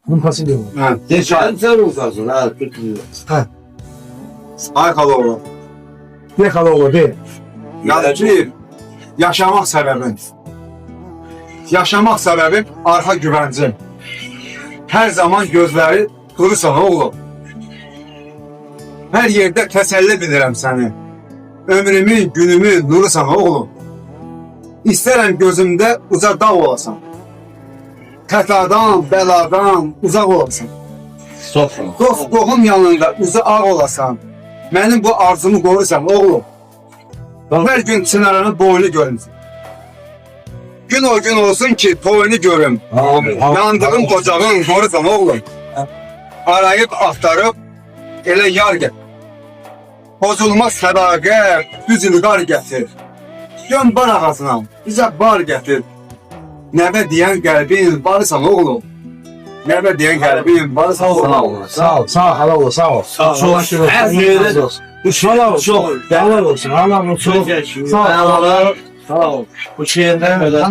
Kumpası diyor. Ha, Geçen sen uzansın ha. Tutmuyor. ay Xaloğlu. Ne kadar olur değil. Yani bir, yaşamaq səbəbim. Yaşamaq səbəbim arxa güvəncim. Hər zaman gözləri qırısan oğlum. Hər yerdə təsəlli bilirəm səni. Ömrümün, günümün nurusan oğlum. İstərəm gözümdə uca dağ olasan. Xətadan, bəladan uzaq olasan. Sofra. Dost qohum yanında üzü ağ olasan. Mənim bu arzumu qorursan oğlum. Hər gün çınarını boynu görünsün. Gün o gün olsun ki toyunu görüm. Yandığım ocağın qorursan oğlum. Arayıb axtarıb elə yar gətir. Pozulmaz sədaqət, düz ilqar gətir. Dön bar ağasına, bizə bar gətir. Nəvə deyən qəlbin barısan oğlum. Nəvə deyən qəlbin barısan oğlum. Sağ ol, sağ ol, halal ol, sağ ol. Sağ ol. Her yerde Halal ol, çok. halal olsun, halal olsun. Sağ ol. Sağ ol. Bu şeyinden öyle.